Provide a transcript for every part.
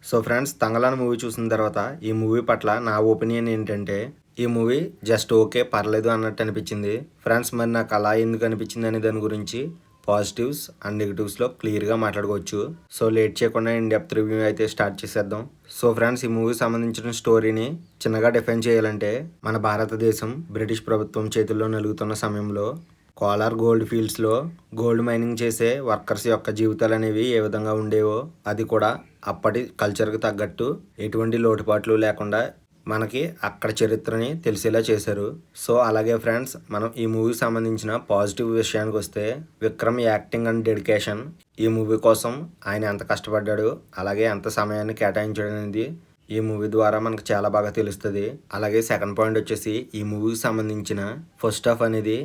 So friends, 'Thangalaan' movie చూసిన తర్వాత ఈ మూవీ పట్ల నా ఒపీనియన్ ఏంటంటే, ఈ మూవీ జస్ట్ ఓకే, పర్లేదు అన్నట్టు అనిపించింది. ఫ్రెండ్స్, మరి నాకు అలా ఎందుకు అనిపించింది అనే దాని గురించి పాజిటివ్స్ అండ్ నెగటివ్స్లో క్లియర్గా మాట్లాడుకోవచ్చు. సో లేట్ చేయకుండా ఇన్ డెప్త్ రివ్యూ అయితే స్టార్ట్ చేసేద్దాం. సో ఫ్రెండ్స్, ఈ మూవీ సంబంధించిన స్టోరీని చిన్నగా డిఫైన్ చేయాలంటే, మన భారతదేశం బ్రిటిష్ ప్రభుత్వం చేతుల్లో నలుగుతున్న సమయంలో కోలార్ గోల్డ్ ఫీల్డ్స్లో గోల్డ్ మైనింగ్ చేసే వర్కర్స్ యొక్క జీవితాలు అనేవి ఏ విధంగా ఉండేవో, అది కూడా అప్పటి కల్చర్కి తగ్గట్టు ఎటువంటి లోటుపాట్లు లేకుండా మనకి అక్కడ చరిత్రని తెలిసేలా చేశారు. సో అలాగే ఫ్రెండ్స్, మనం ఈ మూవీకి సంబంధించిన పాజిటివ్ విషయానికి వస్తే, విక్రమ్ యాక్టింగ్ అండ్ డెడికేషన్. ఈ మూవీ కోసం ఆయన ఎంత కష్టపడ్డాడు, అలాగే ఎంత సమయాన్ని కేటాయించాడు అనేది ఈ మూవీ ద్వారా మనకు చాలా బాగా తెలుస్తుంది. అలాగే సెకండ్ పాయింట్ వచ్చేసి, ఈ మూవీకి సంబంధించిన ఫస్ట్ హాఫ్ అనేది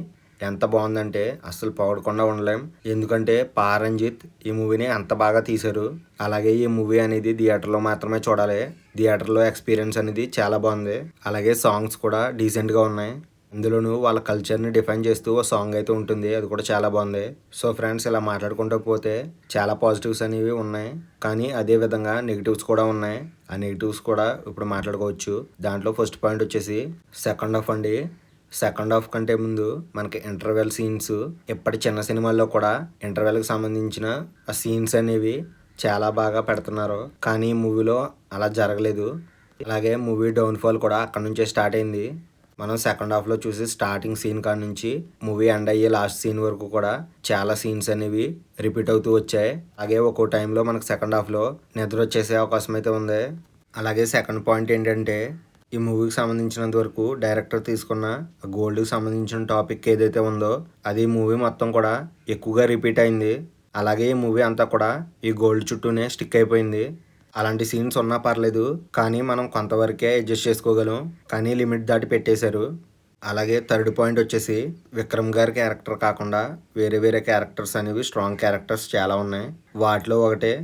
ఎంత బాగుందంటే అసలు పొగడకుండా ఉండలేం. ఎందుకంటే పారంజిత్ ఈ మూవీని అంత బాగా తీశారు. అలాగే ఈ మూవీ అనేది థియేటర్లో మాత్రమే చూడాలి. థియేటర్లో ఎక్స్పీరియన్స్ అనేది చాలా బాగుంది. అలాగే సాంగ్స్ కూడా డీసెంట్గా ఉన్నాయి. అందులోనూ వాళ్ళ కల్చర్ని డిఫైన్ చేస్తూ ఓ సాంగ్ అయితే ఉంటుంది, అది కూడా చాలా బాగుంది. సో ఫ్రెండ్స్, ఇలా మాట్లాడుకుంటూ పోతే చాలా పాజిటివ్స్ అనేవి ఉన్నాయి, కానీ అదే విధంగా నెగిటివ్స్ కూడా ఉన్నాయి. ఆ నెగిటివ్స్ కూడా ఇప్పుడు మాట్లాడుకోవచ్చు. దాంట్లో ఫస్ట్ పాయింట్ వచ్చేసి సెకండ్ హాఫ్ అండి. సెకండ్ హాఫ్ కంటే ముందు మనకి ఇంటర్వెల్ సీన్స్, ఇప్పటి చిన్న సినిమాల్లో కూడా ఇంటర్వెల్కి సంబంధించిన ఆ సీన్స్ అనేవి చాలా బాగా పెడుతున్నారు, కానీ ఈ మూవీలో అలా జరగలేదు. అలాగే మూవీ డౌన్ఫాల్ కూడా అక్కడ నుంచే స్టార్ట్ అయింది. మనం సెకండ్ హాఫ్లో చూసి స్టార్టింగ్ సీన్ కాడ నుంచి మూవీ ఎండ్ అయ్యే లాస్ట్ సీన్ వరకు కూడా చాలా సీన్స్ అనేవి రిపీట్ అవుతూ వచ్చాయి. అలాగే ఒక్కో టైంలో మనకు సెకండ్ హాఫ్లో నిద్ర వచ్చేసే అవకాశం అయితే ఉంది. అలాగే సెకండ్ పాయింట్ ఏంటంటే, ఈ మూవీకి సంబంధించినంత వరకు డైరెక్టర్ తీసుకున్న గోల్డ్కి సంబంధించిన టాపిక్ ఏదైతే ఉందో, అది మూవీ మొత్తం కూడా ఎక్కువగా రిపీట్ అయింది. అలాగే ఈ మూవీ అంతా కూడా ఈ గోల్డ్ చుట్టూనే స్టిక్ అయిపోయింది. అలాంటి సీన్స్ ఉన్నా పర్లేదు, కానీ మనం కొంతవరకే అడ్జస్ట్ చేసుకోగలం, కానీ లిమిట్ దాటి పెట్టేశారు. అలాగే థర్డ్ పాయింట్ వచ్చేసి, విక్రమ్ గారి క్యారెక్టర్ కాకుండా వేరే వేరే క్యారెక్టర్స్ అనేవి స్ట్రాంగ్ క్యారెక్టర్స్ చాలా ఉన్నాయి. వాటిలో ఒకటే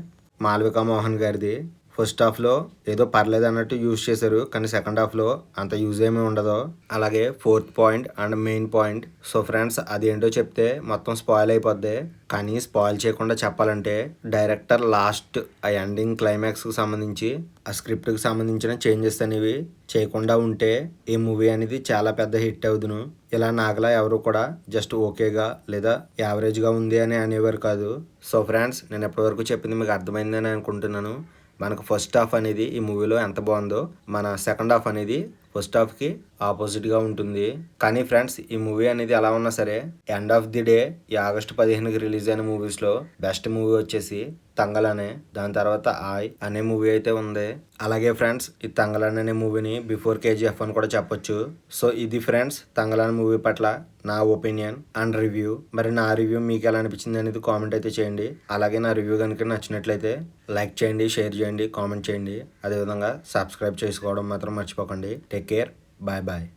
మాళవిక మోహన్ గారిది. ఫస్ట్ హాఫ్లో ఏదో పర్లేదు అన్నట్టు యూజ్ చేశారు, కానీ సెకండ్ హాఫ్లో అంత యూజ్ ఏమీ ఉండదు. అలాగే fourth point and main point. So friends, అదేంటో చెప్తే మొత్తం స్పాయిల్ అయిపోద్ది, కానీ స్పాయిల్ చేయకుండా చెప్పాలంటే, డైరెక్టర్ లాస్ట్ ఆ ఎండింగ్ క్లైమాక్స్కి సంబంధించి ఆ స్క్రిప్ట్కి సంబంధించిన చేంజెస్ అనేవి చేయకుండా ఉంటే ఈ మూవీ అనేది చాలా పెద్ద హిట్ అవుదును. ఇలా నాగలా ఎవరు కూడా జస్ట్ ఓకేగా లేదా యావరేజ్గా ఉంది అని అనేవారు కాదు. సో ఫ్రెండ్స్, నేను ఎప్పటివరకు చెప్పింది మీకు అర్థమైందని అనుకుంటున్నాను. మనకు ఫస్ట్ హాఫ్ అనేది ఈ మూవీలో ఎంత బాగుందో, మన సెకండ్ హాఫ్ అనేది ఫస్ట్ హాఫ్కి ఆపోజిట్గా ఉంటుంది. కానీ ఫ్రెండ్స్, ఈ మూవీ అనేది ఎలా ఉన్నా సరే, ఎండ్ ఆఫ్ ది డే ఈ ఆగస్టు 15కి రిలీజ్ అయిన మూవీస్లో బెస్ట్ మూవీ వచ్చేసి తంగలానే. దాని తర్వాత ఆయ్ అనే మూవీ అయితే ఉంది. అలాగే ఫ్రెండ్స్, ఈ తంగలాన్ అనే మూవీని బిఫోర్ కేజీఎఫ్ అని కూడా చెప్పొచ్చు. సో ఇది ఫ్రెండ్స్, తంగలాన్ మూవీ పట్ల నా ఒపీనియన్ అండ్ రివ్యూ. మరి నా రివ్యూ మీకు ఎలా అనిపించింది అనేది కామెంట్ అయితే చేయండి. అలాగే నా రివ్యూ కనుక నచ్చినట్లయితే లైక్ చేయండి, షేర్ చేయండి, కామెంట్ చేయండి. అదేవిధంగా సబ్స్క్రైబ్ చేసుకోవడం మాత్రం మర్చిపోకండి. Take care, bye bye.